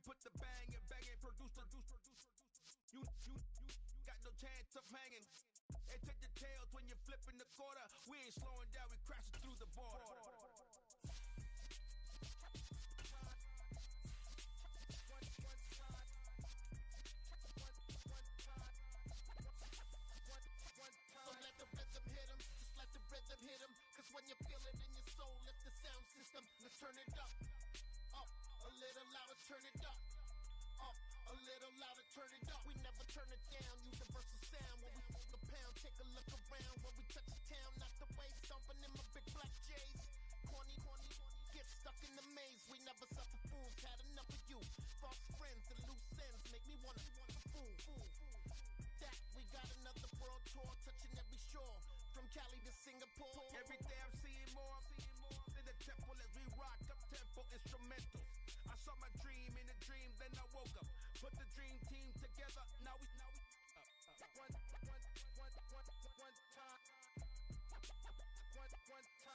put the bang and produce. You got no chance of hanging. They take the tails when you're flipping the quarter. We ain't slowing down, we crashing through the border. So let the rhythm hit 'em, just let the rhythm hit 'em. Cause when you feel it in your soul, lift the sound system. Let's turn it up, a little louder, turn it up, a little louder, turn it up. We never turn it down, universal sound. When we hold the pound, take a look around. When we touch the town, knock the way, stomping in my big black J's. Corny, get stuck in the maze. We never suffer fools, had enough of you. False friends and loose ends make me wanna fool. That we got another world tour, touching every shore, from Cali to Singapore. Every day I'm seeing more in the temple as we rock up tempo instrumentals. I saw my dream in a dream, then I woke up. Put the dream team together. Now we one time.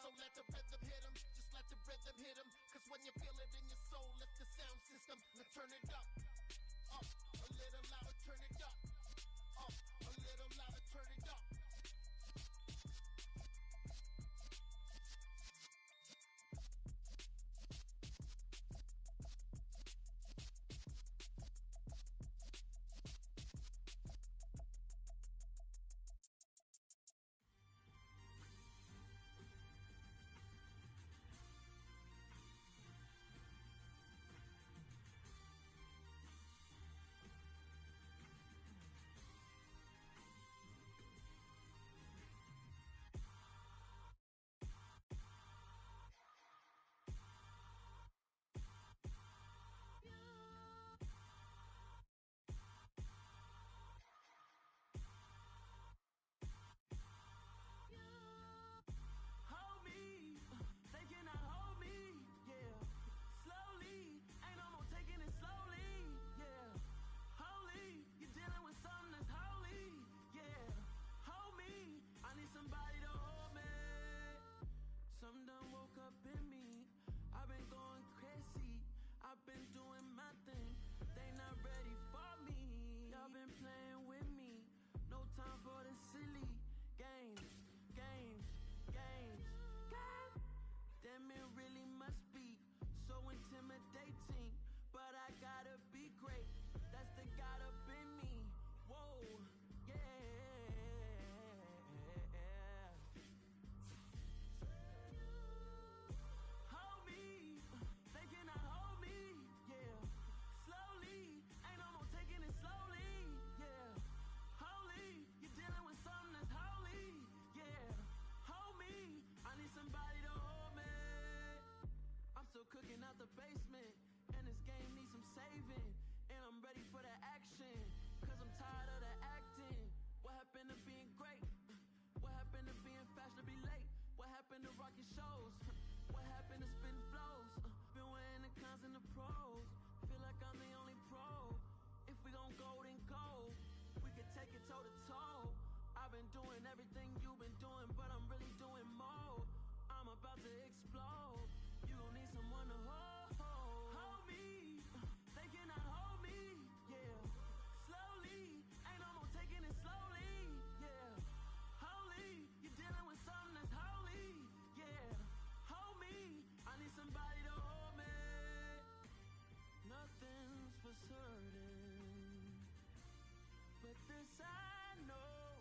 So let the rhythm hit 'em, just let the rhythm hit 'em. Cause when you feel it in your soul, lift the sound system. Let's turn it up, a little louder, turn it up, a little louder, turn it up. Something done woke up in me. I've been going crazy. I've been doing my thing. They not ready for me. Y'all been playing with me. No time for the silly games. Damn, it really must be so intimidating. But I gotta be great. That's the God up in me. Whoa, yeah. Cooking out the basement, and this game needs some saving. And I'm ready for the action, cause I'm tired of the acting. What happened to being great? What happened to being fashionably late? What happened to rocking shows? What happened to spitting flows? Been wearing the cons and the pros. Feel like I'm the only pro. If we gon' go, then go. We could take it toe to toe. I've been doing everything you've been doing, but I'm really doing more. I'm about to explode. You gon' need someone to hold me. They cannot hold me, yeah. Slowly, ain't no more taking it slowly, yeah. Holy, you're dealing with something that's holy, yeah. Hold me, I need somebody to hold me. Nothing's for certain, but this I know.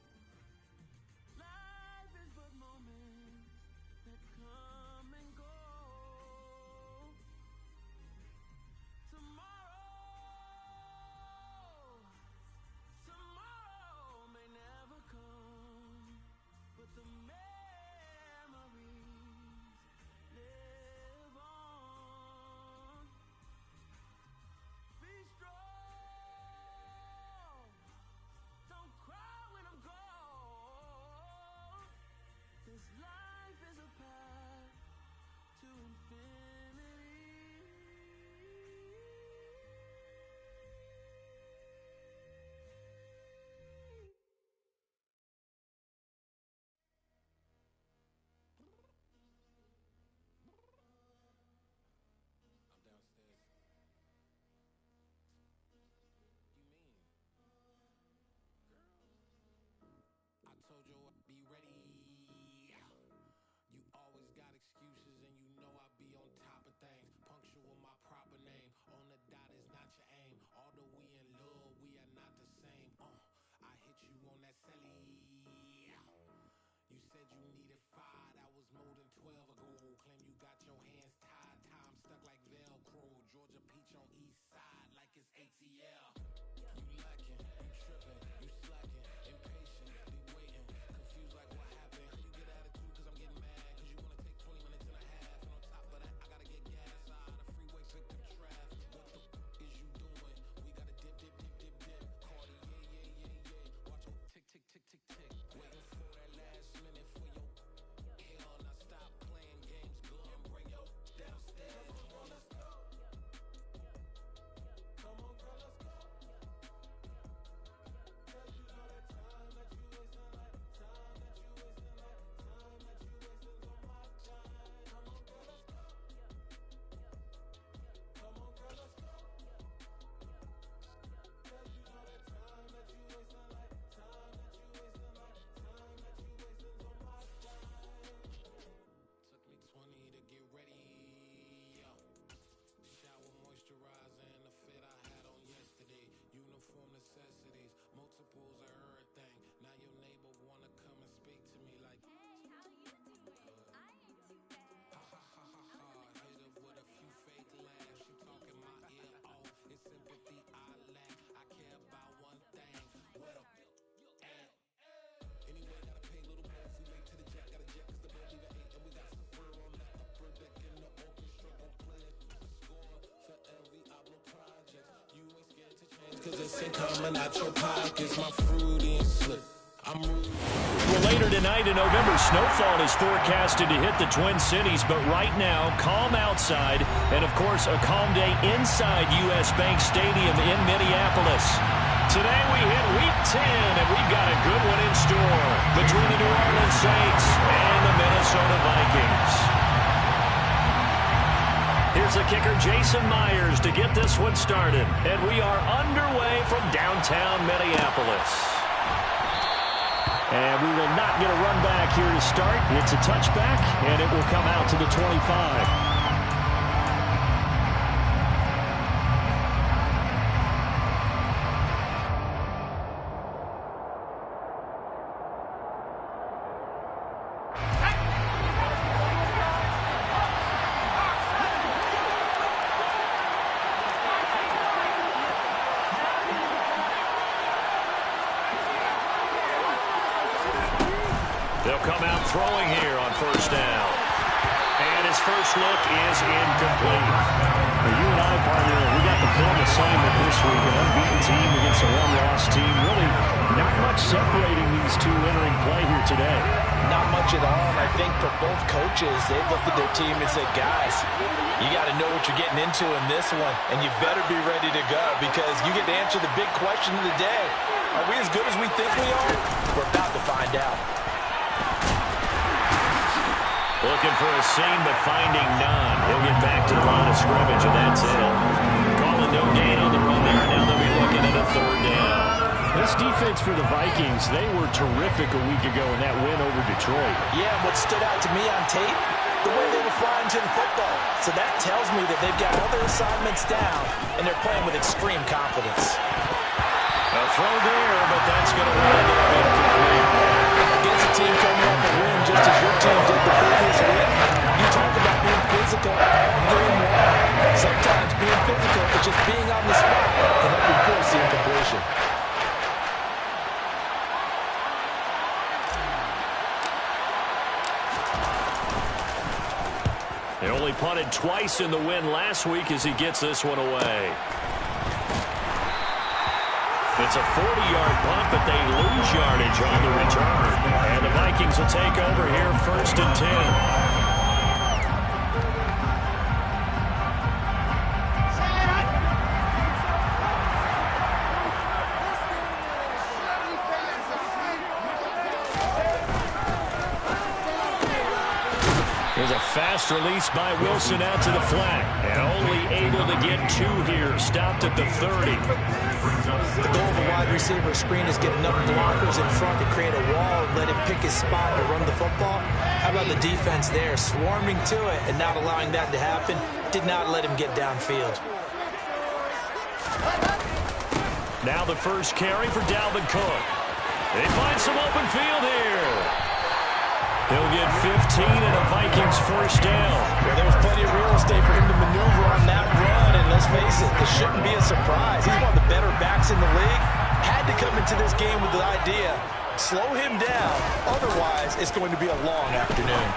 you needed 5, that was more than 12 ago. Claim you got your hands tied, time stuck like Velcro. Georgia peach on east side like it's ATL. You lacking, you tripping, you slacking, impatient, waiting, confused like what happened. How you get attitude cause I'm getting mad, cause you wanna take 20 minutes and a half. And on top of that, I gotta get gas out of freeway, pick up traffic. What the is you doing? We gotta dip, dip, dip, dip, dip. Cardi, yeah. Watch your tick, tick, tick, tick, tick. Waiting for that last minute for your hell. Now stop playing games, go and bring your downstairs. Come on, let's go. Come on, girl, let's go. Cause you know that time that you wasting, like time that you wasting, like time that you wasting on my time. Come on, girl, let's go. Come on, girl, let's go. Cause you know that time that you wasting, like time that you wasting, like time that you wasting on my time. Took me 20 to get ready, yo. Shower moisturizer and the fit I had on yesterday. Uniform necessities, multiples of everything. Now your neighbor wanna come and speak to me like, Hey, how you doing? I ain't too bad. ha ha ha ha ha. Hit her with a few fake laughs. She talking my ear off. It's sympathy I lack. I care about one thing. Where the at? Anyway, gotta pay a little more. If we late to the jet, got a jet cause the boat leave at 8. And we got Super on the upper deck in the orchestra. Gon' play it. Score for every Ablo project. You ain't scared to change cause it's ain't coming out your pockets. My fruity and slip. I'm rude. Well, later tonight in November, snowfall is forecasted to hit the Twin Cities, but right now, calm outside, and of course, a calm day inside U.S. Bank Stadium in Minneapolis. Today we hit Week 10, and we've got a good one in store between the New Orleans Saints and the Minnesota Vikings. Here's the kicker, Jason Myers, to get this one started, and we are underway from downtown Minneapolis. And we will not get a run back here to start. It's a touchback, and it will come out to the 25. They'll come out throwing here on first down. And his first look is incomplete. For you and I, partner, we got the film assignment this week. An unbeaten team against a one-loss team. Really not much separating these two entering play here today. Not much at all, and I think for both coaches, they've looked at their team and said, guys, you got to know what you're getting into in this one, and you better be ready to go because you get to answer the big question of the day. Are we as good as we think we are? We're about to find out. Looking for a seam, but finding none. He'll get back to the line of scrimmage, and that's it. Calling no gain on the run there. Now they'll be looking at a third down. This defense for the Vikings, they were terrific a week ago in that win over Detroit. Yeah, and what stood out to me on tape, the way they were flying to the football. So that tells me that they've got other assignments down, and they're playing with extreme confidence. A throw there, but that's going to wind up incomplete. Against a team coming off a win just as your team did the previous week, you talk about being physical all game long. Sometimes being physical is just being on the spot and help you force the incompletion. They only punted twice in the win last week as he gets this one away. It's a 40-yard punt, but they lose yardage on the return. And the Vikings will take over here first and 10. There's a fast release by Wilson out to the flat. And only able to get two here. Stopped at the 30. The goal of a wide receiver screen is get enough blockers in front to create a wall and let him pick his spot to run the football. How about the defense there, swarming to it and not allowing that to happen? Did not let him get downfield. Now the first carry for Dalvin Cook. They find some open field here. He'll get 15 and a Vikings first down. Well, there was plenty of real estate for him to maneuver on that run, and let's face it, this shouldn't be a surprise. He's one of the better backs in the league. Had to come into this game with the idea, slow him down, otherwise it's going to be a long afternoon.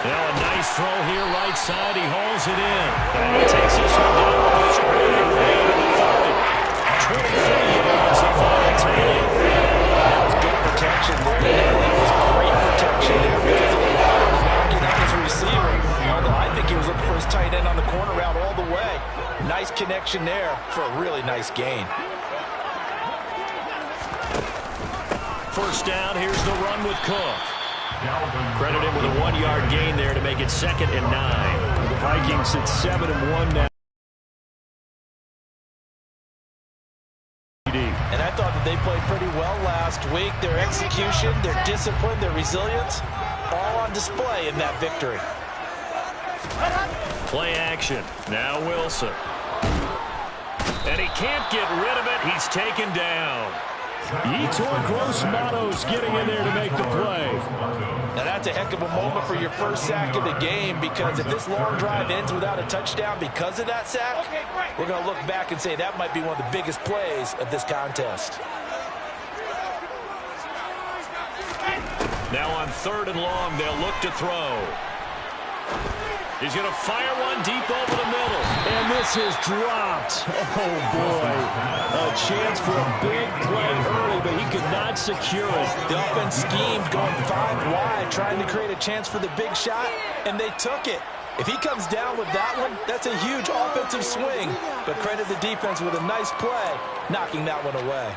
Now a nice throw here, right side. He hauls it in. And he takes this one down almost right away to the 30. 23 yards, the final take. That was good protection there. That was great protection there because of the lot of marking on his receiver. Although I think he was looking for his tight end on the corner route all the way. Nice connection there for a really nice gain. First down, here's the run with Cook. Credit him with a 1-yard gain there to make it 2nd and 9. The Vikings at 7-1 now. And I thought that they played pretty well last week. Their execution, their discipline, their resilience, all on display in that victory. Play action. Now Wilson. And he can't get rid of it. He's taken down. Yetur Gross-Matos getting in there to make the play. Now that's a heck of a moment for your first sack of the game, because if this long drive ends without a touchdown because of that sack, we're going to look back and say that might be one of the biggest plays of this contest. Now on 3rd and long, they'll look to throw. He's going to fire one deep over the middle. And this is dropped. Oh, boy. A chance for a big play early, but he could not secure it. The offense schemed going 5 wide, trying to create a chance for the big shot, and they took it. If he comes down with that one, that's a huge offensive swing. But credit the defense with a nice play, knocking that one away.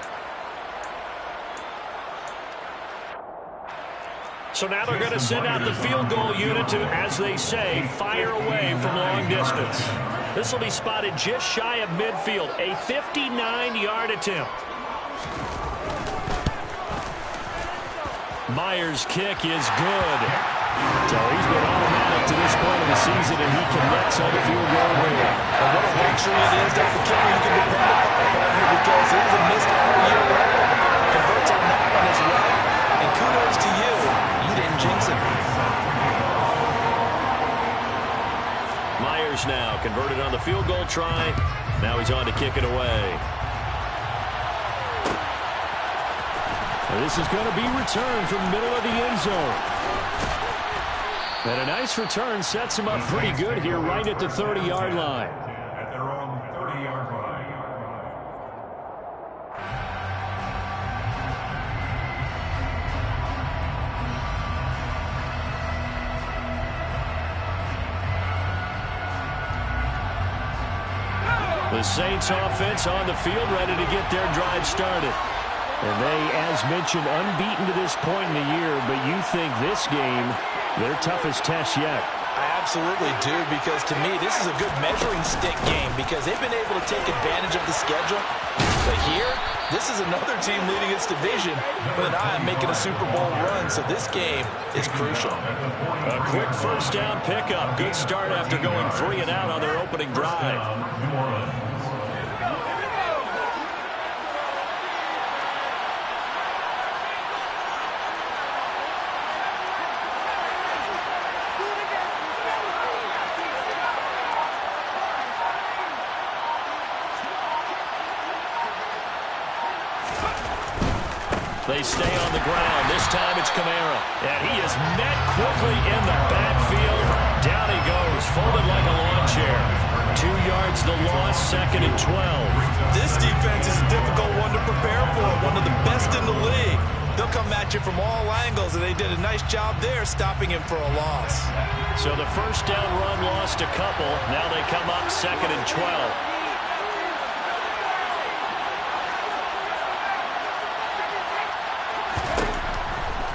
So now they're going to send out the field goal unit to, as they say, fire away from long distance. This will be spotted just shy of midfield, a 59-yard attempt. Myers' kick is good. So he's been automatic to this point of the season, and he connects on the field goal rail. And what a luxury it is to have a kicker you can depend upon here, because he hasn't missed all year round. Converts on that one as well. And kudos to you. You didn't jinx it. Myers now converted on the field goal try. Now he's on to kick it away. This is going to be returned from the middle of the end zone. And a nice return sets him up pretty good here right at the 30-yard line. At their own 30-yard line. The Saints offense on the field, ready to get their drive started. And they, as mentioned, unbeaten to this point in the year, but you think this game, their toughest test yet. I absolutely do, because to me, this is a good measuring stick game, because they've been able to take advantage of the schedule. But here, this is another team leading its division with an eye on making a Super Bowl run, so this game is crucial. A quick first down pickup. Good start after going 3 and out on their opening drive. They stay on the ground. This time it's Kamara. And he is met quickly in the backfield. Down he goes, folded like a lawn chair. 2 yards the loss, 2nd and 12. This defense is a difficult one to prepare for, one of the best in the league. They'll come at you from all angles, and they did a nice job there stopping him for a loss. So the first down run lost a couple. Now they come up 2nd and 12.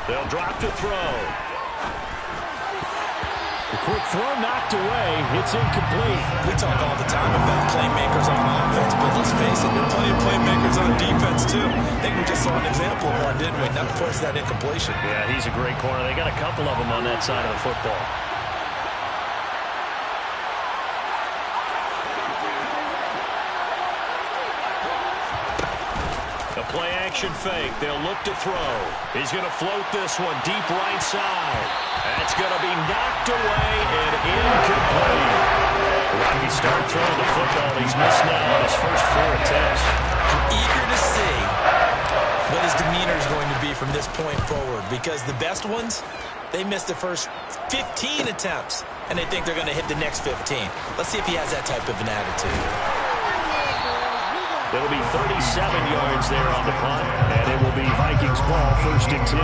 They'll drop to throw. The quick throw knocked away. It's incomplete. We talk all the time about playmakers on offense, but let's face it, there are plenty of playmakers on defense, too. I think we just saw an example of one, didn't we? Not to force that incompletion. Yeah, he's a great corner. They got a couple of them on that side of the football. A play Play-action fake. They'll look to throw. He's going to float this one deep right side. That's going to be knocked away and incomplete. Rocky start throwing the football. He's missed now on his first 4 attempts. I'm eager to see what his demeanor is going to be from this point forward, because the best ones, they missed the first 15 attempts, and they think they're going to hit the next 15. Let's see if he has that type of an attitude. It'll be 37 yards there on the punt, and it will be Vikings ball, 1st and 10.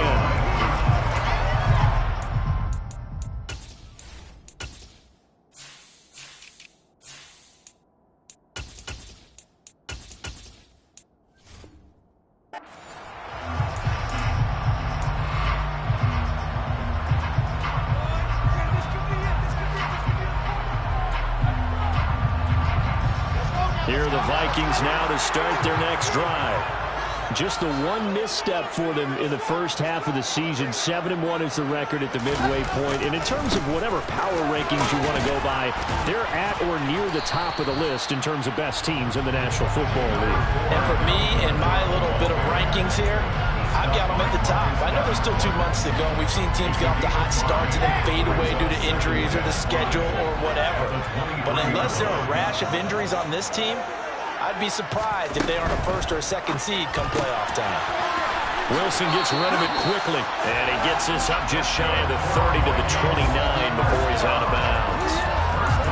Here are the Vikings now to start their next drive. Just the one misstep for them in the first half of the season. 7-1 is the record at the midway point. And in terms of whatever power rankings you want to go by, they're at or near the top of the list in terms of best teams in the National Football League. And for me, in my little bit of rankings here, I've got them at the top. I know there's still 2 months to go. We've seen teams get off to hot starts and then fade away due to injuries or the schedule or whatever. But unless there are a rash of injuries on this team, I'd be surprised if they aren't a 1st or a 2nd seed come playoff time. Wilson gets rid of it quickly, and he gets this up just shy of the 30 to the 29 before he's out of bounds.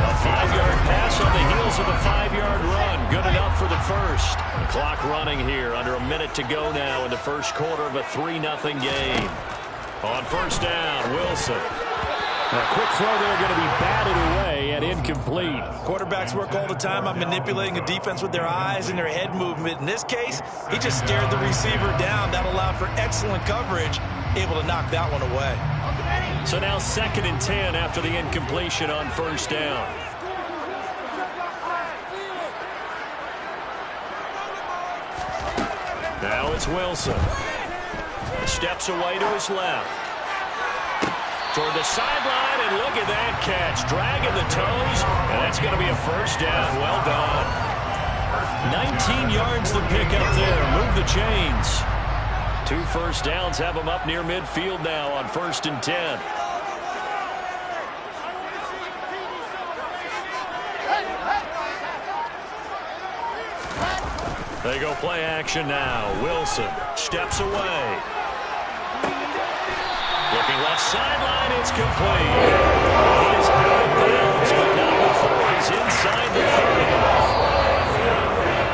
A 5-yard pass on the heels of a 5-yard run. Good enough for the first. The clock running here. Under a minute to go now in the first quarter of a 3-0 game. On 1st down, Wilson. A quick throw there going to be batted away and incomplete. Quarterbacks work all the time on manipulating a defense with their eyes and their head movement. In this case, he just stared the receiver down. That allowed for excellent coverage, able to knock that one away. So now 2nd and 10 after the incompletion on 1st down. Now it's Wilson. Steps away to his left. Toward the sideline, and look at that catch. Dragging the toes, and that's going to be a 1st down. Well done. 19 yards the pick up there. Move the chains. 2 first downs have them up near midfield now on 1st and 10. They go play action now. Wilson steps away. Looking left sideline, it's complete. He is out of bounds, but not before he's inside the 30.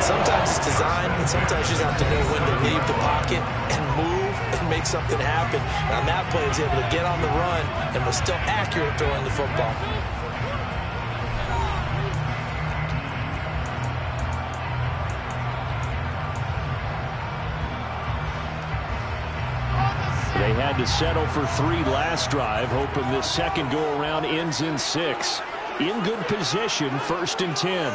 Sometimes it's designed, and sometimes you just have to know when to leave the pocket and move and make something happen. And on that play, he was able to get on the run and was still accurate throwing the football. They had to settle for 3 last drive, hoping this second go-around ends in 6. In good position, 1st and 10.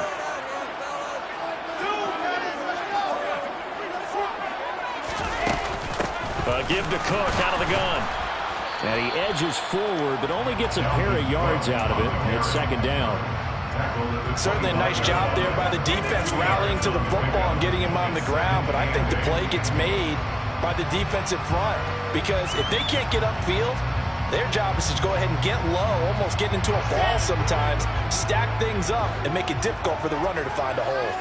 Give to Cook out of the gun. And he edges forward, but only gets a pair of yards out of it. It's 2nd down. Certainly a nice job there by the defense rallying to the football and getting him on the ground, but I think the play gets made by the defensive front, because if they can't get upfield, their job is to go ahead and get low, almost get into a ball sometimes, stack things up, and make it difficult for the runner to find a hole.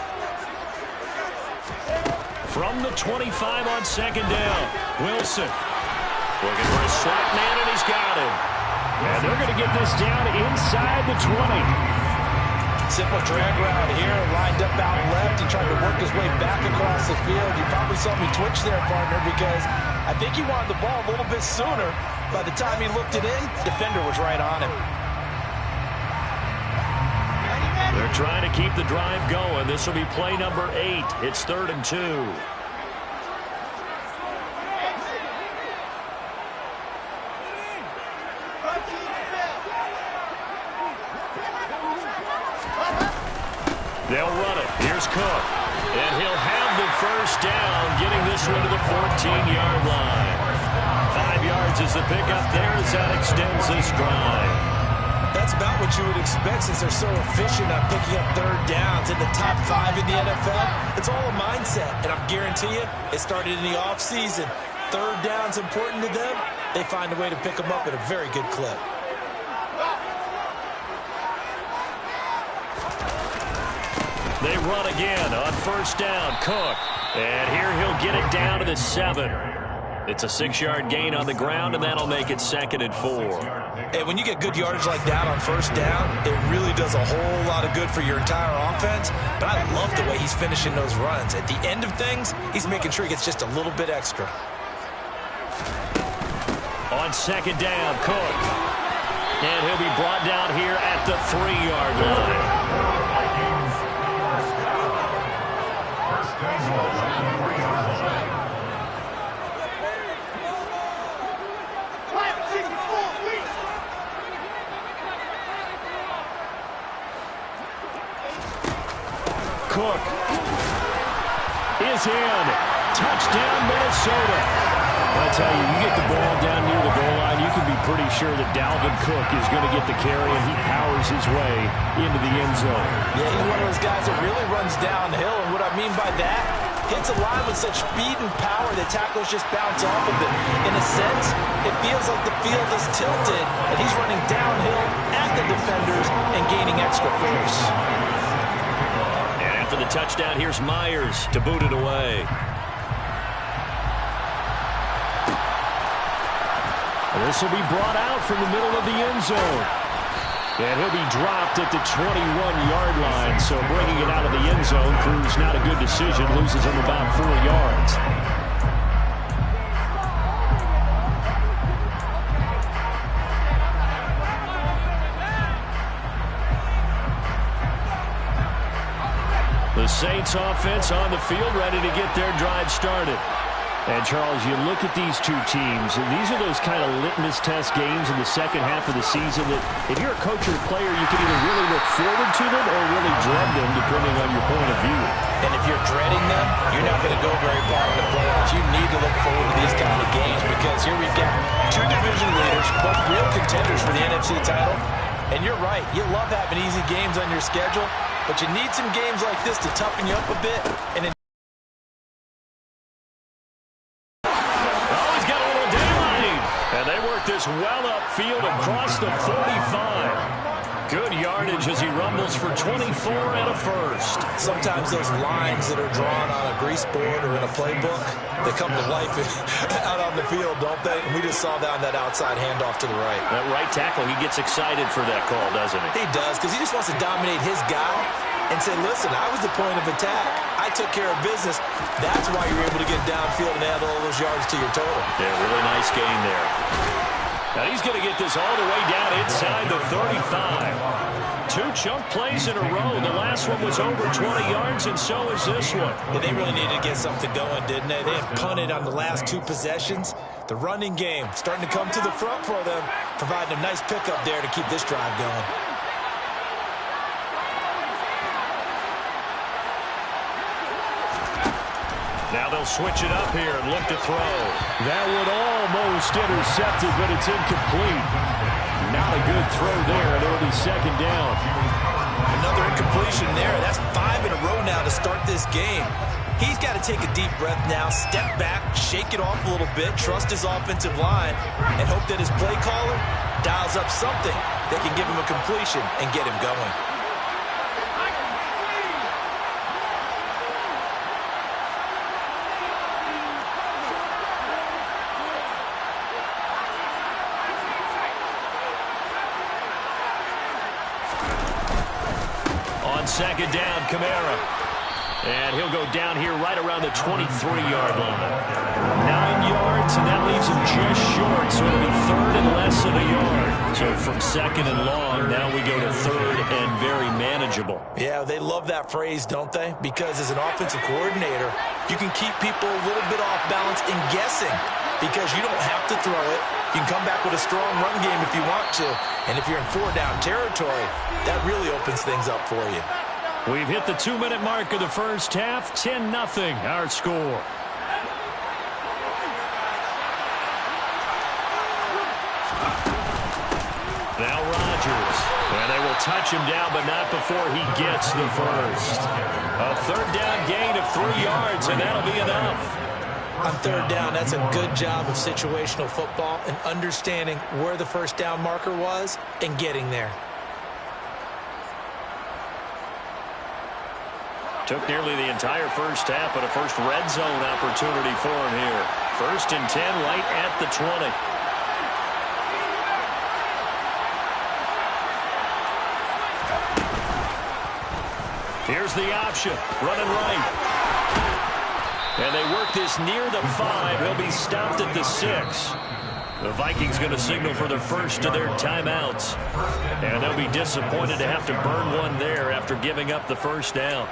From the 25 on 2nd down, Wilson looking for a slot man, and he's got him. And they're going to get this down inside the 20. Simple drag route here, lined up out left. He tried to work his way back across the field. You probably saw me twitch there, partner, because I think he wanted the ball a little bit sooner. By the time he looked it in, defender was right on him. They're trying to keep the drive going. This will be play number 8. It's 3rd and 2. They'll run it. Here's Cook. And he'll have the 1st down, getting this one to the 14-yard line. 5 yards is the pickup there as that extends this drive. That's about what you would expect since they're so efficient on picking up third downs in the top 5 in the NFL. It's all a mindset, and I guarantee you it started in the offseason. Third down's important to them. They find a way to pick them up at a very good clip. They run again on first down. Cook. And here he'll get it down to the 7. It's a 6-yard gain on the ground, and that'll make it 2nd and 4. Hey, when you get good yardage like that on first down, it really does a whole lot of good for your entire offense. But I love the way he's finishing those runs. At the end of things, he's making sure he gets just a little bit extra. On second down, Cook. And he'll be brought down here at the 3-yard line. First and goal at the 3-yard line. Cook is in. Touchdown, Minnesota. I tell you, you get the ball down near the goal line, you can be pretty sure that Dalvin Cook is going to get the carry, and he powers his way into the end zone. Yeah, he's one of those guys that really runs downhill, and what I mean by that, hits a line with such speed and power that tackles just bounce off of it. In a sense, it feels like the field is tilted, and he's running downhill at the defenders and gaining extra force. And after the touchdown, here's Myers to boot it away. This will be brought out from the middle of the end zone. And he'll be dropped at the 21-yard line. So bringing it out of the end zone proves not a good decision. Loses him about 4 yards. The Saints offense on the field, ready to get their drive started. And, Charles, you look at these two teams, and these are those kind of litmus test games in the second half of the season that if you're a coach or a player, you can either really look forward to them or really dread them, depending on your point of view. And if you're dreading them, you're not going to go very far in the playoffs. You need to look forward to these kind of games because here we've got two division leaders, both real contenders for the NFC title. And you're right, you love having easy games on your schedule, but you need some games like this to toughen you up a bit. And this well upfield across the 45. Good yardage as he rumbles for 24 and a first. Sometimes those lines that are drawn on a grease board or in a playbook, they come to life out on the field, don't they? And we just saw that on that outside handoff to the right. That right tackle, he gets excited for that call, doesn't he? He does, because he just wants to dominate his guy and say, listen, I was the point of attack. I took care of business. That's why you're able to get downfield and add all those yards to your total. Yeah, really nice gain there. Now he's going to get this all the way down inside the 35. 2 chunk plays in a row. The last one was over 20 yards, and so is this one. Yeah, they really needed to get something going, didn't they? They had punted on the last 2 possessions. The running game starting to come to the front for them, providing a nice pickup there to keep this drive going. Now they'll switch it up here and look to throw. That one almost intercepted, but it's incomplete. Not a good throw there, and it'll be second down. Another incompletion there. That's 5 in a row now to start this game. He's got to take a deep breath now, step back, shake it off a little bit, trust his offensive line, and hope that his play caller dials up something that can give him a completion and get him going. Second down, Kamara. And he'll go down here right around the 23-yard line. 9 yards, and that leaves him just short, so it'll be third and less than a yard. So from second and long, now we go to third and very manageable. Yeah, they love that phrase, don't they? Because as an offensive coordinator, you can keep people a little bit off balance and guessing because you don't have to throw it. You can come back with a strong run game if you want to. And if you're in 4-down territory, that really opens things up for you. We've hit the 2-minute mark of the first half. 10-0 our score. Now Rodgers. Rodgers. And they will touch him down, but not before he gets the first. A third down gain of 3 yards, and that'll be enough. On third down, that's a good job of situational football and understanding where the first down marker was and getting there. Took nearly the entire first half, but a first red zone opportunity for him here. 1st and 10 right at the 20. Here's the option, running right. And they work this near the 5. He'll be stopped at the 6. The Vikings going to signal for the first of their timeouts. And they'll be disappointed to have to burn one there after giving up the first down.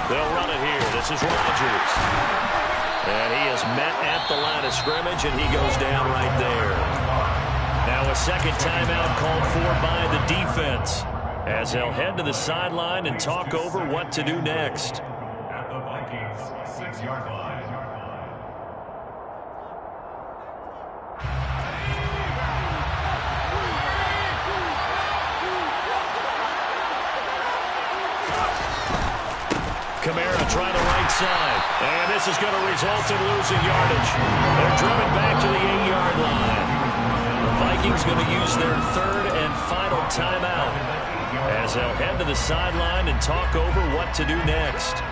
They'll run it here. This is Rodgers. And he is met at the line of scrimmage, and he goes down right there. Now a second timeout called for by the defense, as they'll head to the sideline and talk over what to do next. At the Vikings 6-yard line. Kamara trying the right side. And this is going to result in losing yardage. They're driven back to the 8-yard line. The Vikings going to use their third and final timeout, as they'll head to the sideline and talk over what to do next.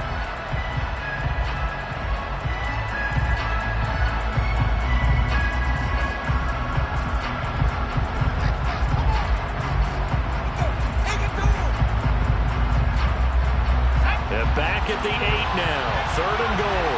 Back at the 8 now. 3rd and goal.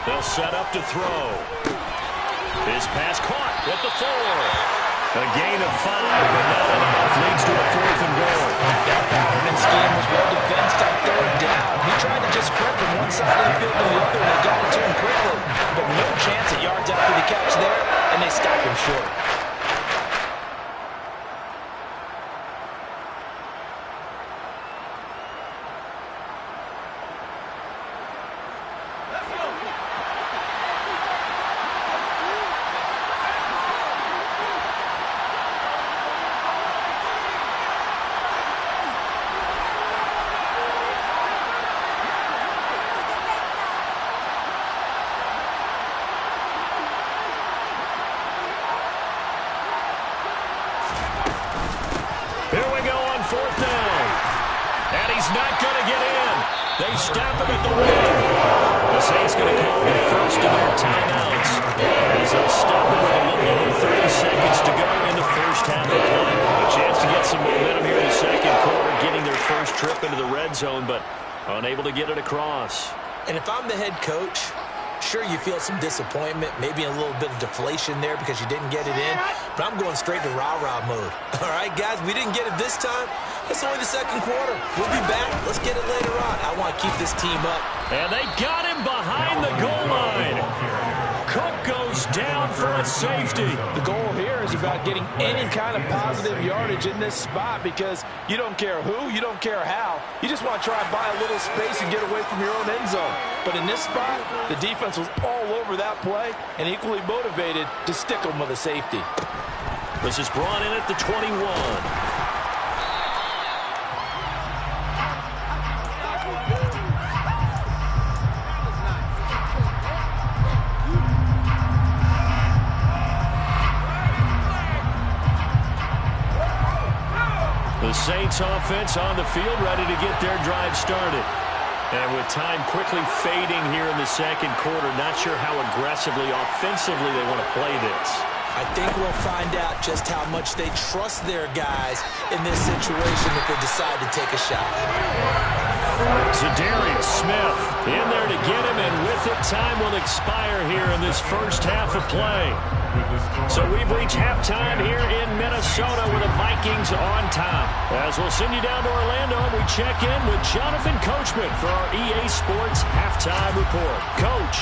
They'll set up to throw. His pass caught at the 4. A gain of 5, but not enough. Leads to a 4th and goal. That pattern and scheme was well defensed on 3rd down. He tried to just sprint from one side of the field to the other, and they got it to him quickly. But no chance at yards after the catch there, and they stopped him short. Here we go on 4th down. And he's not going to get in. They stop him at the 1. The Saints going to call the first of their timeouts, as they'll stop him with a little over 30 seconds to go in the first half of play. A chance to get some momentum here in the second quarter, getting their first trip into the red zone, but unable to get it across. And if I'm the head coach, sure, you feel some disappointment, maybe a little bit of deflation there because you didn't get it in, but I'm going straight to rah-rah mode. All right, guys, we didn't get it this time. It's only the second quarter. We'll be back. Let's get it later on. I want to keep this team up. And they got him behind the goal line. Cook goes down for a safety. The goal here is about getting any kind of positive yardage in this spot, because you don't care who, you don't care how. You just want to try and buy a little space and get away from your own end zone. But in this spot, the defense was all over that play and equally motivated to stick them with a safety. This is brought in at the 21. The Saints offense on the field, ready to get their drive started. And with time quickly fading here in the second quarter, not sure how aggressively, offensively they want to play this. I think we'll find out just how much they trust their guys in this situation if they decide to take a shot. Zadarius Smith in there to get him, and with it, time will expire here in this first half of play. So we've reached halftime here in Minnesota with the Vikings on top. As we'll send you down to Orlando, we check in with Jonathan Coachman for our EA Sports Halftime Report. Coach.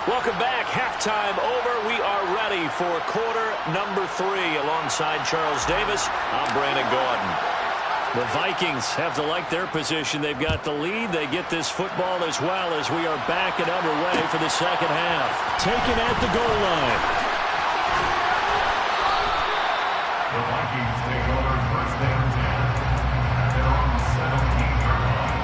Welcome back. Halftime over. We are ready for quarter number 3. Alongside Charles Davis, I'm Brandon Gordon. The Vikings have to like their position. They've got the lead. They get this football as well as we are back and underway for the second half. Taken at the goal line. The Vikings take over first down 10 at their own 17-yard line.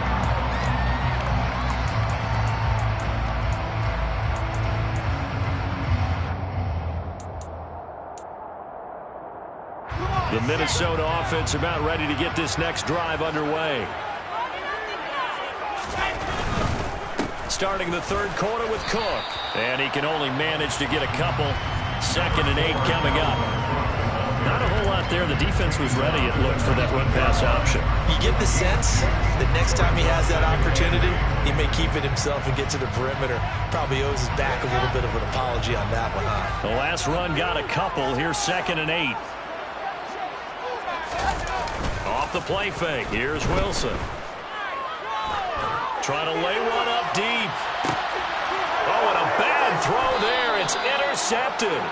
The Minnesota offense about ready to get this next drive underway. Starting the third quarter with Cook. And he can only manage to get a couple. 2nd and 8 coming up. Not a whole lot there. The defense was ready, it looked, for that run-pass option. You get the sense that next time he has that opportunity, he may keep it himself and get to the perimeter. Probably owes his back a little bit of an apology on that one, huh? The last run got a couple. Here's 2nd and 8. Off the play fake. Here's Wilson. Trying to lay one up deep. Oh, and a bad throw there. It's intercepted.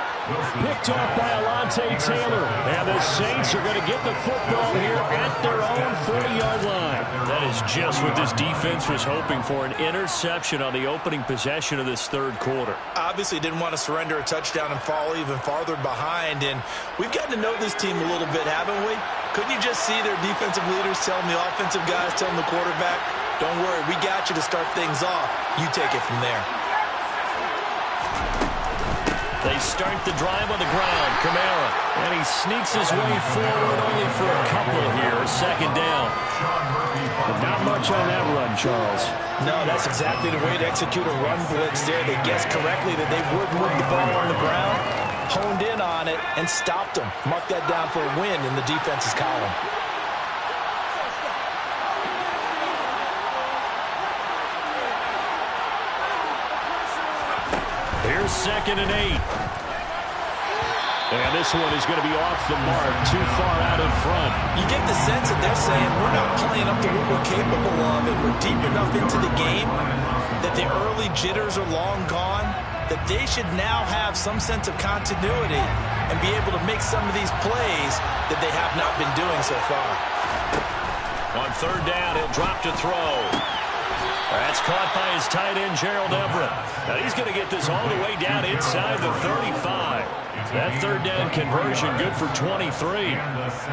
Picked off by Alontae Taylor. And the Saints are going to get the football here at their own 40-yard line. That is just what this defense was hoping for, an interception on the opening possession of this third quarter. Obviously didn't want to surrender a touchdown and fall even farther behind. And we've gotten to know this team a little bit, haven't we? Couldn't you just see their defensive leaders telling the offensive guys, telling the quarterback, don't worry, we got you to start things off. You take it from there. They start the drive on the ground. Kamara. And he sneaks his way forward only for a couple here. 2nd down. Not much on that run, Charles. No, that's exactly the way to execute a run blitz there. They guessed correctly that they would move the ball on the ground, honed in on it, and stopped them. Mark that down for a win in the defense's column. Here's 2nd and 8. And this one is going to be off the mark, too far out in front. You get the sense that they're saying we're not playing up to what we're capable of, and we're deep enough into the game that the early jitters are long gone, that they should now have some sense of continuity and be able to make some of these plays that they have not been doing so far. On 3rd down, he'll drop to throw. That's caught by his tight end, Gerald Everett. Now he's going to get this all the way down inside the 35. That 3rd down conversion good for 23.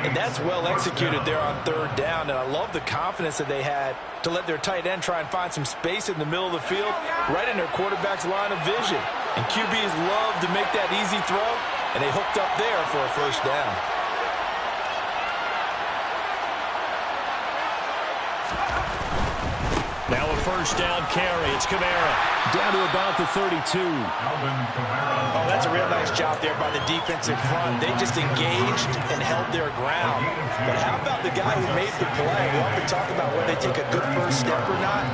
And that's well executed there on 3rd down. And I love the confidence that they had to let their tight end try and find some space in the middle of the field, right in their quarterback's line of vision. And QBs love to make that easy throw, and they hooked up there for a 1st down. Now a 1st down carry. It's Kamara. Down to about the 32. Oh, that's a real nice job there by the defensive front. They just engaged and held their ground. But how about the guy who made the play? We often talk about whether they take a good first step or not.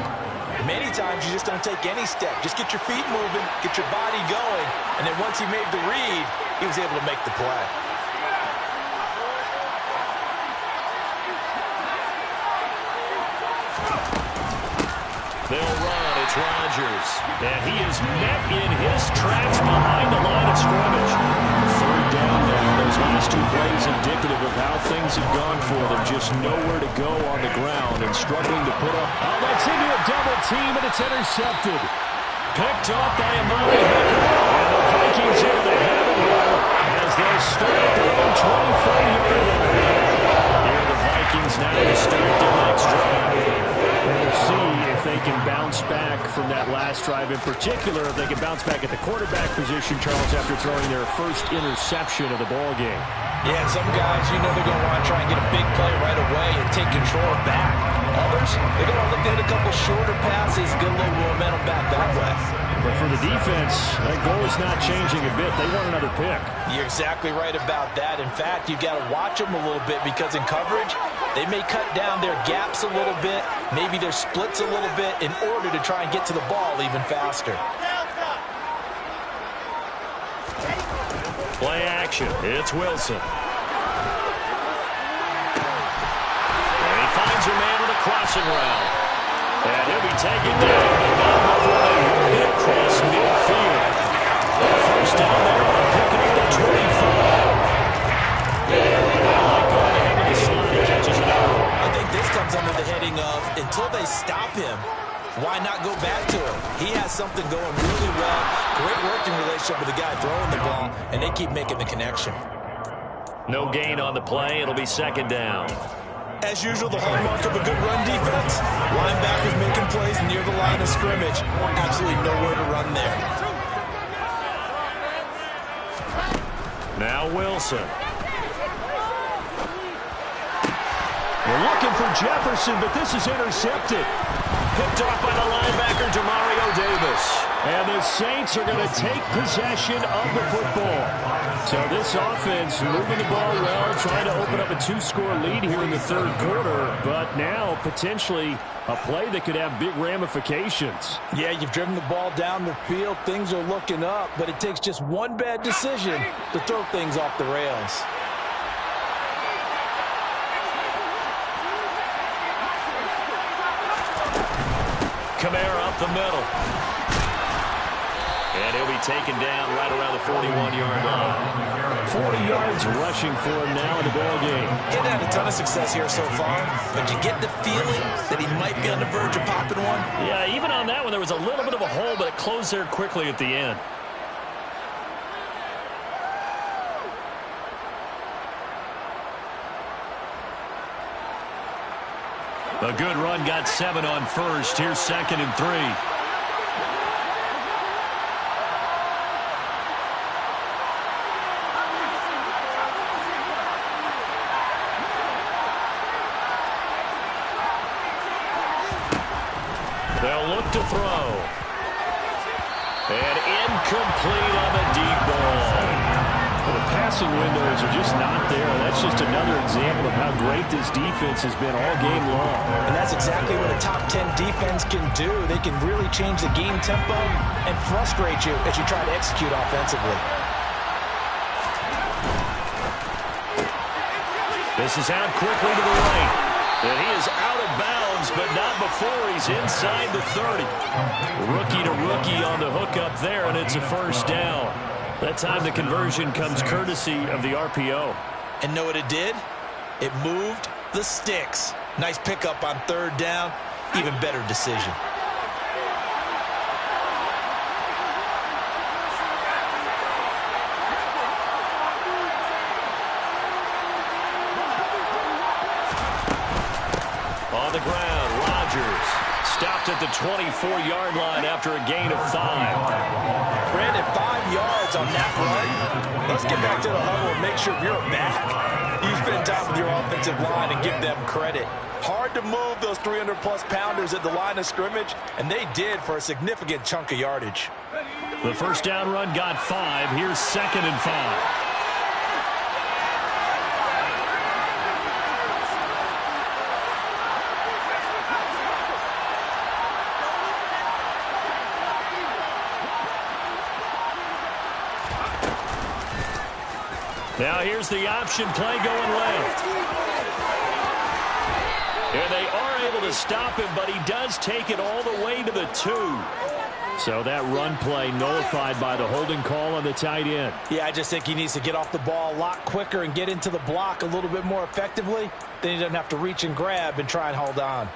Many times you just don't take any step. Just get your feet moving, get your body going, and then once he made the read, he was able to make the play. They'll run. It's Rodgers. And he is met in his tracks behind the line of scrimmage. 3rd down now. Those last 2 plays indicative of how things have gone for them. Just nowhere to go on the ground and struggling to put up. Oh, that's into a double team, and it's intercepted. Picked off by Amari Hooker. And the Vikings into the heaven roll as they start at their own 24-yard line. Here are the Vikings now to start their next drive. We'll see if they can bounce back from that last drive in particular if they can bounce back at the quarterback position, Charles, after throwing their first interception of the ball game. Yeah, some guys, they're going to want to try and get a big play right away and take control back. Others, they're going to look at a couple shorter passes, get a little momentum back that way. But for the defense, that goal is not changing a bit. They want another pick. You're exactly right about that. In fact, you've got to watch them a little bit because in coverage, they may cut down their gaps a little bit, maybe their splits a little bit in order to try and get to the ball even faster. Play action. It's Wilson. And he finds a man with a crossing route. And he'll be taken down, but not before they work it across midfield. First down there, picking up the 25. I think this comes under the heading of, until they stop him, why not go back to him? He has something going really well. Great working relationship with the guy throwing the ball, and they keep making the connection. No gain on the play. It'll be second down. As usual, the hallmark of a good run defense, linebackers making plays near the line of scrimmage. Absolutely nowhere to run there. Now Wilson. We're looking for Jefferson, but this is intercepted. Picked off by the linebacker, Demario Davis. And the Saints are going to take possession of the football. So this offense moving the ball well, trying to open up a 2-score lead here in the third quarter. But now potentially a play that could have big ramifications. Yeah, you've driven the ball down the field. Things are looking up, but it takes just one bad decision to throw things off the rails. Kamara up the middle. And he'll be taken down right around the 41-yard line. 40 yards rushing for him now in the ball game. He hadn't had a ton of success here so far, but you get the feeling that he might be on the verge of popping one. Yeah, even on that one, there was a little bit of a hole, but it closed there quickly at the end. A good run, got 7 on first. Here's 2nd and 3. They'll look to throw. And incomplete on the deep ball. Well, the passing windows are just not there. That's just another example of how great this defense has been all game long. And that's exactly what a top 10 defense can do. They can really change the game tempo and frustrate you as you try to execute offensively. This is out quickly to the right. And he is out of bounds, but not before he's inside the 30. Rookie to rookie on the hook up there, and it's a first down. That time the conversion comes courtesy of the RPO. And know what it did? It moved the sticks. Nice pickup on third down. Even better decision. On the ground, Rodgers stopped at the 24-yard line after a gain of 5. Brandon, 5 yards on that run. Let's get back to the huddle and make sure you're back. You spend time with your offensive line and give them credit. Hard to move those 300-plus pounders at the line of scrimmage, and they did for a significant chunk of yardage. The first down run got 5. Here's 2nd and 5. Now here's the option play going left. And they are able to stop him, but he does take it all the way to the 2. So that run play nullified by the holding call on the tight end. Yeah, I just think he needs to get off the ball a lot quicker and get into the block a little bit more effectively. Then he doesn't have to reach and grab and try and hold on.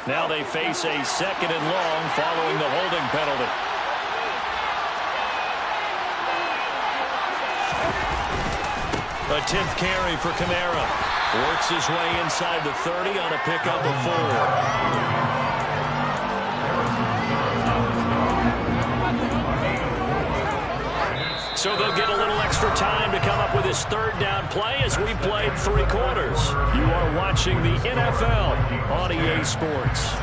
Now they face a 2nd and long following the holding penalty. A 10th carry for Kamara. Works his way inside the 30 on a pickup of 4. So they'll get a little extra time to come up with his third down play as we played 3 quarters. You are watching the NFL on EA Sports.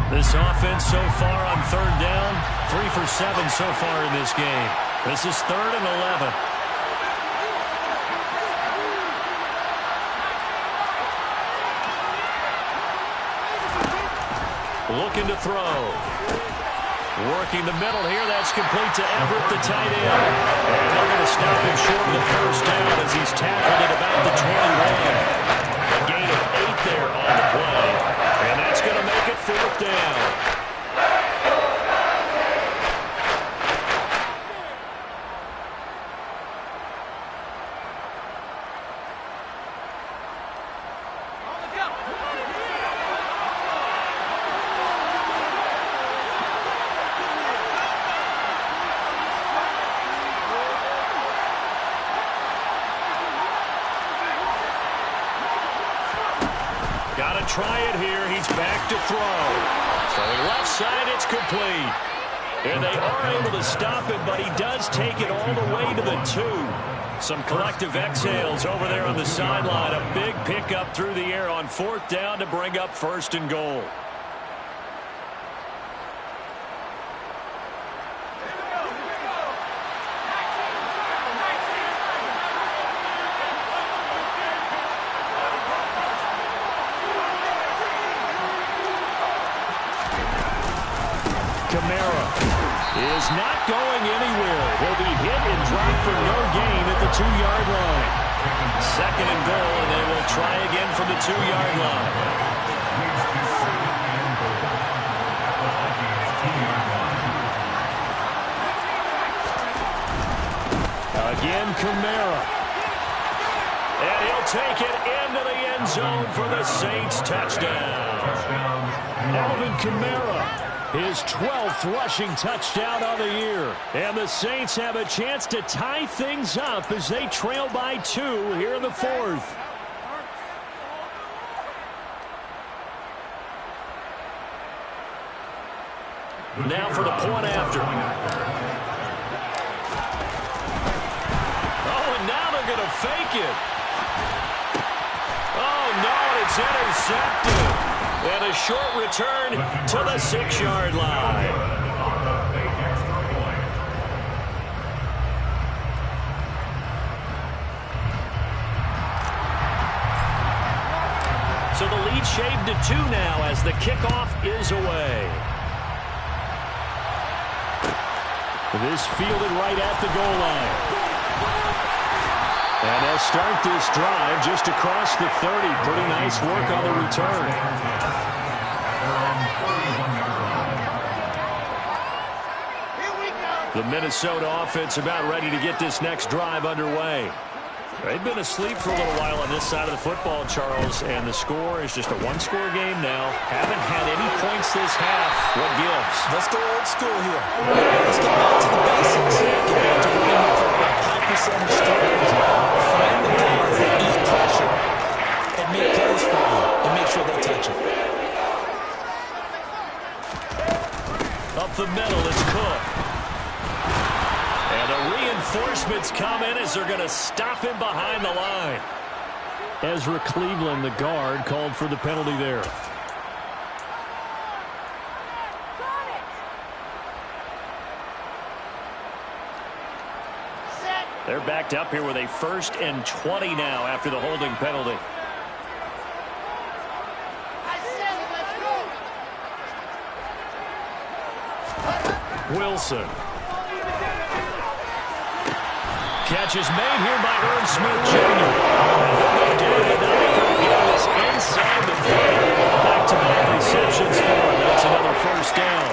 This offense so far on third down, 3 for 7 so far in this game. This is 3rd and 11. Looking to throw. Working the middle here. That's complete to Everett, the tight end. And they're going to stop him short of the first down as he's tackled at about the 21. A gain of 8 there on the play. And that's going to make it 4th down. Got to try it here. He's back to throw. So left side, it's complete. And they are able to stop him, but he does take it all the way to the 2. Some collective exhales over there on the sideline. A big pickup through the air on 4th down to bring up 1st and goal. Kamara is not going anywhere. He'll be hit and dropped for no gain at the 2-yard line. 2nd and goal, and they will try again from the 2-yard line. Again, Kamara. And he'll take it into the end zone for the Saints touchdown. Alvin Kamara. His 12th rushing touchdown of the year. And the Saints have a chance to tie things up as they trail by 2 here in the 4th. Now for the point after. Oh, and now they're going to fake it. Oh, no, it's intercepted. And a short return to the 6-yard line. So the lead shaved to 2 now as the kickoff is away. This fielded right at the goal line. And they'll start this drive just across the 30. Pretty nice work on the return. The Minnesota offense about ready to get this next drive underway. They've been asleep for a little while on this side of the football, Charles, and the score is just a 1-score game now. Haven't had any points this half. What gives? Let's go old school here. Let's get back to the basics. Get back to winning the football. High percentage throws. Find the guys that eat pressure and make plays for you and make sure they touch it. Up the middle, it's Cook. And the reinforcements come in as they're going to stop him behind the line. Ezra Cleveland, the guard, called for the penalty there. They're backed up here with a 1st and 20 now after the holding penalty. Wilson. Catch is made here by Irv Smith Jr. Inside the 30. Back-to-back receptions for him. That's another 1st down.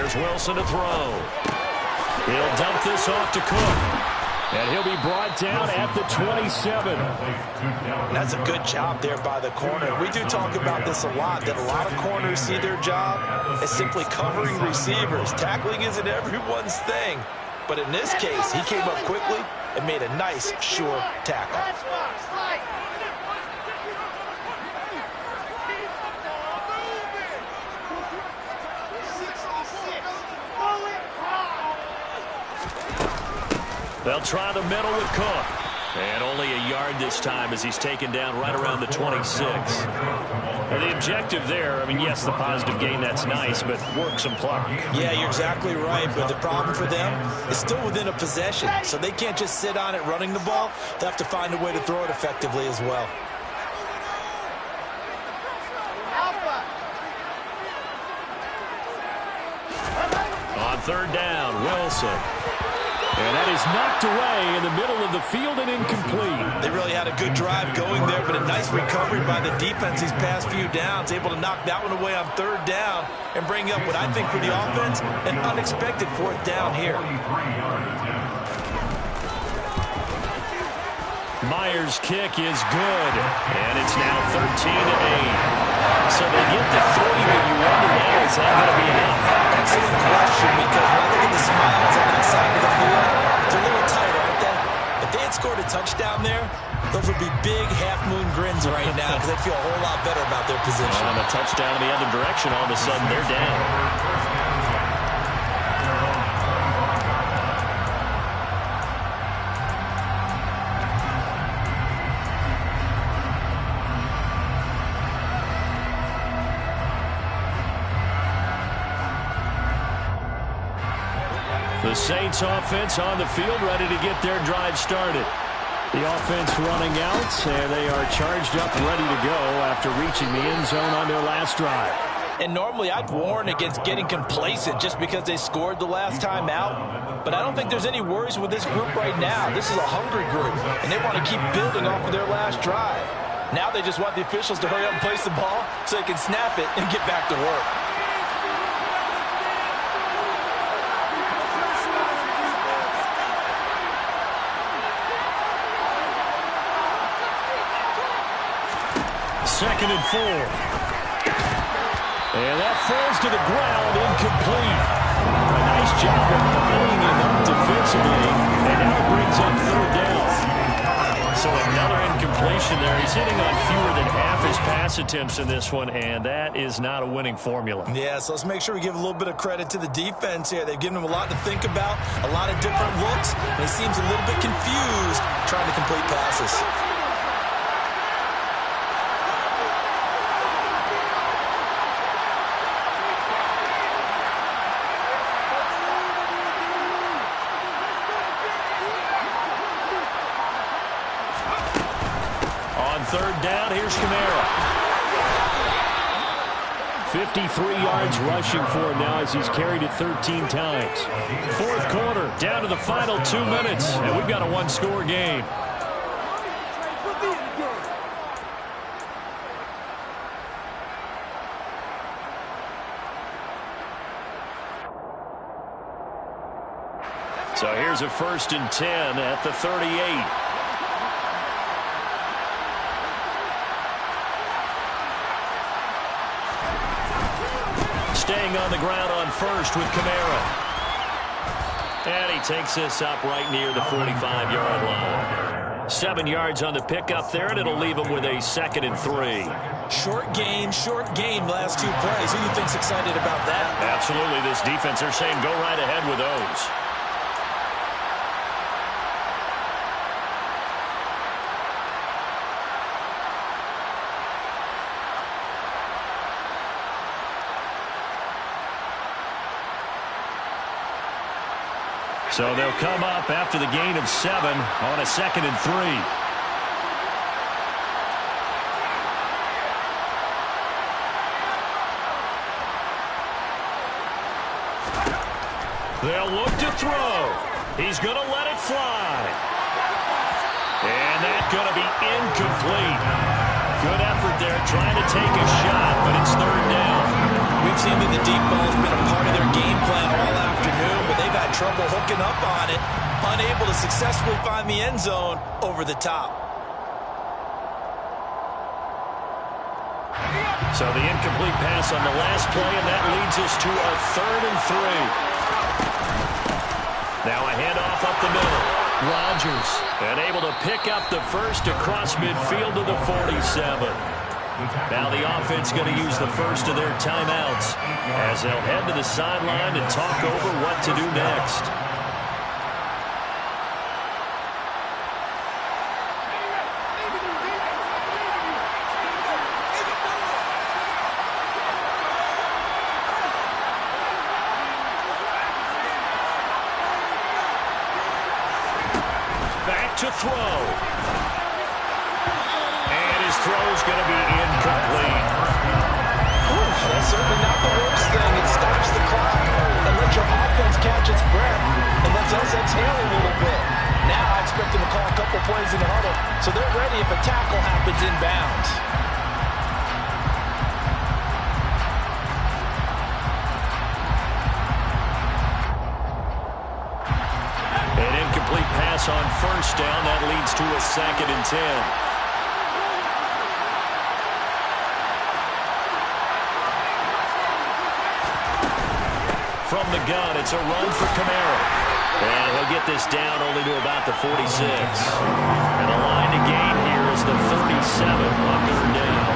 Here's Wilson to throw. He'll dump this off to Cook. And he'll be brought down at the 27. That's a good job there by the corner. We do talk about this a lot, that a lot of corners see their job as simply covering receivers. Tackling isn't everyone's thing. But in this case, he came up quickly and made a nice, sure tackle. They'll try the middle with Cook. And only a yard this time as he's taken down right around the 26. And the objective there, I mean, yes, the positive gain, that's nice, but work some clock. Yeah, you're exactly right, but the problem for them is still within a possession, so they can't just sit on it running the ball. They have to find a way to throw it effectively as well. On third down, Wilson. And that is knocked away in the middle of the field and incomplete. They really had a good drive going there, but a nice recovery by the defense these past few downs, able to knock that one away on third down and bring up what I think for the offense, an unexpected fourth down here. Myers' kick is good, and it's now 13-8. So they get to 3, but you wonder now, is that going to be enough? Excellent question, because when I look at the smiles on that side of the field, they're a little tight, aren't they? If they had scored a touchdown there, those would be big half-moon grins right now because they'd feel a whole lot better about their position. And a touchdown in the other direction, all of a sudden they're down. The Saints offense on the field, ready to get their drive started. The offense running out, and they are charged up, ready to go after reaching the end zone on their last drive. And normally I'd warn against getting complacent just because they scored the last time out. But I don't think there's any worries with this group right now. This is a hungry group, and they want to keep building off of their last drive. Now they just want the officials to hurry up and place the ball so they can snap it and get back to work. Second and 4. And that falls to the ground, incomplete. A nice job of lining him up defensively, and now it brings up third down. So another incompletion there. He's hitting on fewer than half his pass attempts in this one, and that is not a winning formula. Yeah, so let's make sure we give a little bit of credit to the defense here. They've given him a lot to think about, a lot of different looks, and he seems a little bit confused trying to complete passes. Third down, here's Kamara. 53 yards rushing for him now as he's carried it 13 times. Fourth quarter, down to the final 2 minutes, and we've got a one-score game. So here's a 1st and 10 at the 38. Staying on the ground on first with Kamara. And he takes this up right near the 45-yard line. 7 yards on the pickup there, and it'll leave him with a 2nd and 3. Short game, last 2 plays. Who do you think's excited about that? Absolutely. This defense, they're saying go right ahead with those. So they'll come up after the gain of 7 on a 2nd and 3. They'll look to throw. He's going to let it fly. And that's going to be incomplete. Good effort there trying to take a shot, but it's third down. We've seen that the deep ball has been a part of their game plan trouble hooking up on it, unable to successfully find the end zone over the top. So the incomplete pass on the last play, and that leads us to a 3rd and 3. Now a handoff up the middle. Rodgers, and able to pick up the first across midfield to the 47. Now the offense going to use the first of their timeouts as they'll head to the sideline and talk over what to do next. To throw. And his throw's going to be incomplete. That's certainly not the worst thing. It stops the clock and lets your offense catch its breath and lets us exhale a little bit. Now I expect them to call a couple plays in the huddle so they're ready if a tackle happens inbounds. Pass on first down. That leads to a 2nd and 10. From the gun, it's a run for Kamara. And he'll get this down only to about the 46. And the line to gain here is the 37 on 3rd down.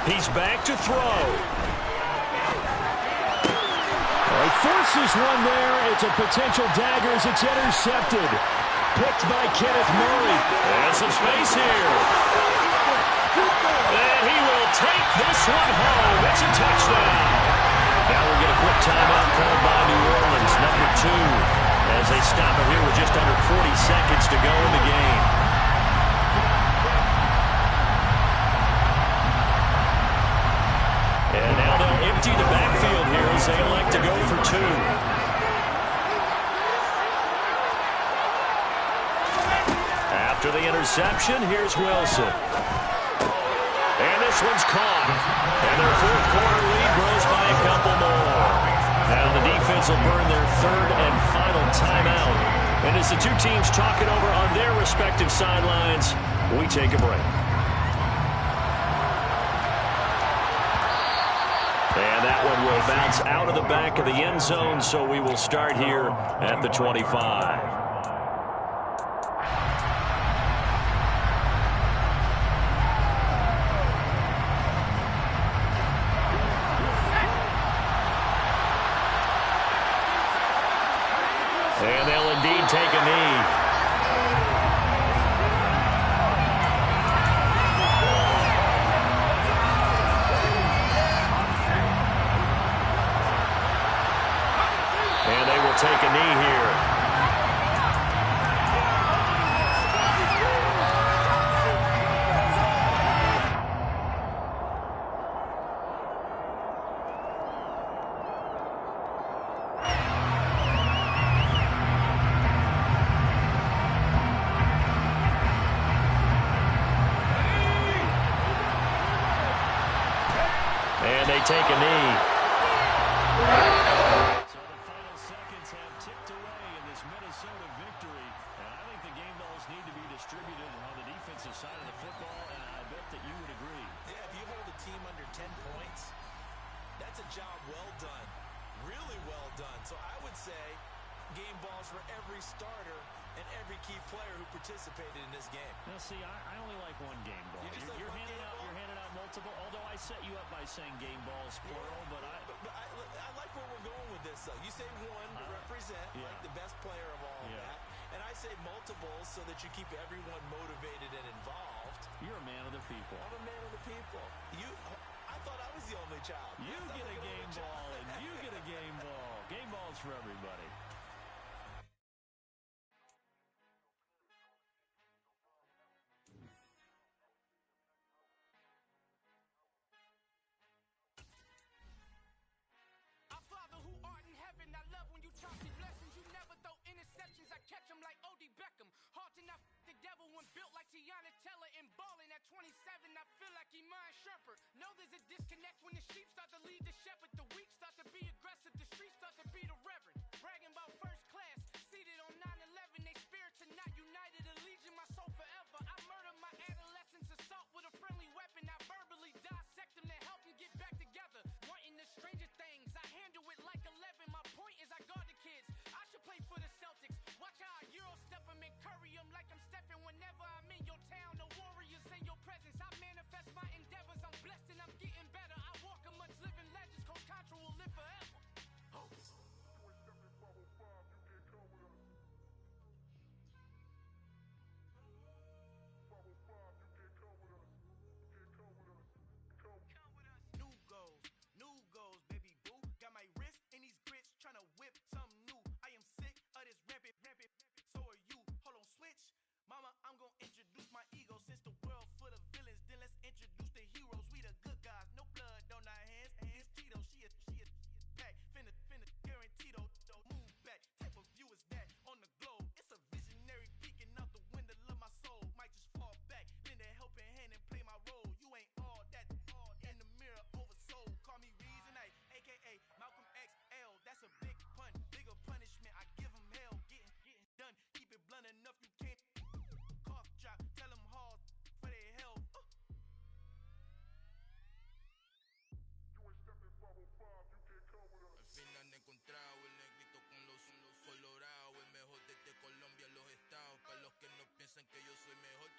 He's back to throw. He forces one there. It's a potential dagger as it's intercepted. Picked by Kenneth Murray. And some space here. And he will take this one home. It's a touchdown. Now we'll get a quick timeout called by New Orleans, number 2, as they stop it here with just under 40 seconds to go in the game. And now they'll empty the backfield here as they elect to go for 2. After the interception, here's Wilson. And this one's caught. And their 4th quarter lead grows by a couple more. Now the defense will burn their 3rd and final timeout. And as the two teams talk it over on their respective sidelines, we take a break. And that one will bounce out of the back of the end zone, so we will start here at the 25. And they'll indeed take a knee. And they will take a knee here. And they take a knee. So the final seconds have ticked away in this Minnesota victory. And I think the game balls need to be distributed on the defensive side of the football, and I bet that you would agree. Yeah, if you hold a team under 10 points, that's a job well done. Really well done. So I would say game balls for every starter and every key player who participated in this game. Now, see, I only like one game ball. You're handing out multiple, although I set you up by saying game balls, plural, but I like where we're going with this, though. You say one to represent, like the best player of all of that, and I say multiples so that you keep everyone motivated and involved. You're a man of the people. I'm a man of the people. I thought I was the only child. You get a game ball, and you get a game ball. Game balls for everybody. Beckham. Hard to not the devil when built like Tiana Teller and balling at 27. I feel like Jackie, mine shepherd. Know there's a disconnect when the sheep start to lead the shepherd. The weak start to be aggressive, the streets start to be the reverend. Bragging about first class, seated on 9/11. They spirits are not united, a legion, my soul forever. I murdered my adolescence, assault with a friendly weapon. I verbally dissect them to help them get back together. Wanting the stranger things, I handle it like 11. My point is I guard the kids. I should play for the Celtics. Watch how I Euro step them and curry them like I'm stepping. Whenever I'm in your town, the warriors in your presence. I manifest my endeavors. I'm blessed and I'm getting better. I walk amongst living legends. Coach Contra will live forever. New goals, baby boo. Got my wrist in these grits, tryna whip something new. I am sick of this rampant. So are you. Hold on, switch. Mama, I'm gonna introduce my ego. Since the world full of villains, then let's introduce the heroes. We the good guys, no blood on our hands. Hands Tito, she a pack. Finna guarantee though. Move back. Type of view is that on the globe? It's a visionary peeking out the window of my soul. Might just fall back, lend a helping hand and play my role. You ain't all that. In the mirror, oversold. Call me Reason A, aka Malcolm XL. That's a big pun, bigger punishment. I give him hell. Getting done. Keep it blunt enough. You can't cough drop. Tell them hard for their health. Al fin han encontrado el negrito con los colorados, el mejor desde Colombia, los estados. Para los que no piensan que yo soy mejor,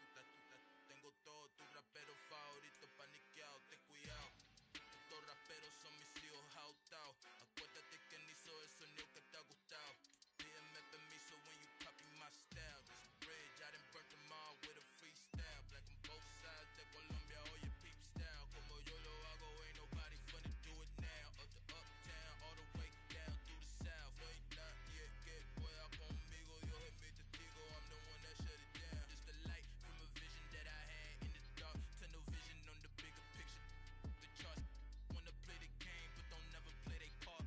tengo todo, tu rapero favorito paniqueado, ten cuidado. Estos raperos son mis hijos jautados. Acuérdate que ni hizo el sonido que te ha gustado. Pídeme permiso when you copy my style. This bridge, I done burnt them all with a freestyle. Black on both sides de Colombia, oye peep style. Como yo lo hago, ain't nobody finna do it now. Up to uptown, all the way down through the south. No hay nadie que pueda conmigo, Dios es mi testigo. I'm the one that shut it down. Just the light from a vision that I had in the dark. Tunnel vision on the bigger picture. The charts wanna play the game, but don't never play their part.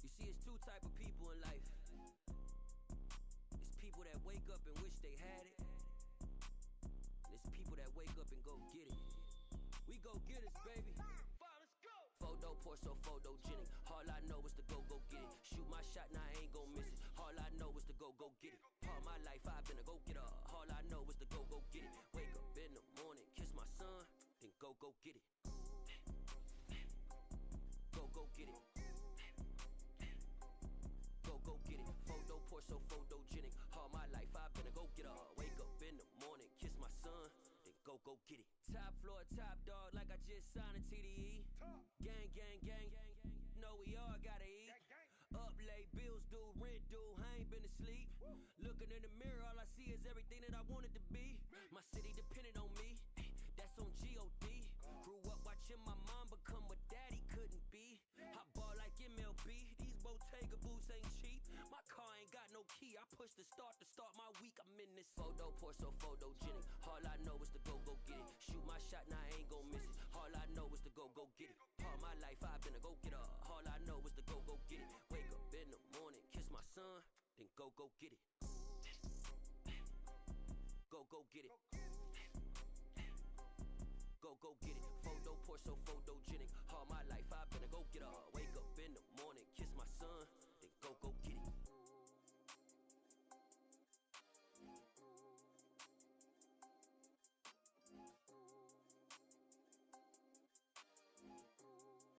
You see, it's two type of people in life. It's people that wake up and wish they had it. And it's people that wake up and go get it. We go get it, baby. Photo poor, so photogenic. All I know is to go get it. Shoot my shot, now I ain't gon' miss it. All I know is to go get it. All my life I've been a go getter. All I know is to go get it. Wake up in the morning, kiss my son, then go get it. Go get it. Go get it. Photo poor, so photogenic. All my life I've been a go getter. Wake up in the morning, kiss my son, then go get it. Top floor, top dog, like I just signed a TDE. Gang, gang, gang, know we all gotta eat. Up late, bills due, rent due, I ain't been asleep. Looking in the mirror, all I see is everything that I wanted to be. My city depended on me, that's on G.O.D. Grew up watching my mom become what daddy couldn't be. I ball like MLB, these Bottega boots ain't cheap. My car ain't got no key, I push the start to start my week. I'm in this photo poor, so photogenic. All I know is to go get it. Shoot my shot, now I ain't gon' miss it. All I know is to go get it. All my life I've been a go getter. All I know is to go get it. Wake up in the morning, kiss my son, then go get it. Go get it. Go get it. Photo poor, so photo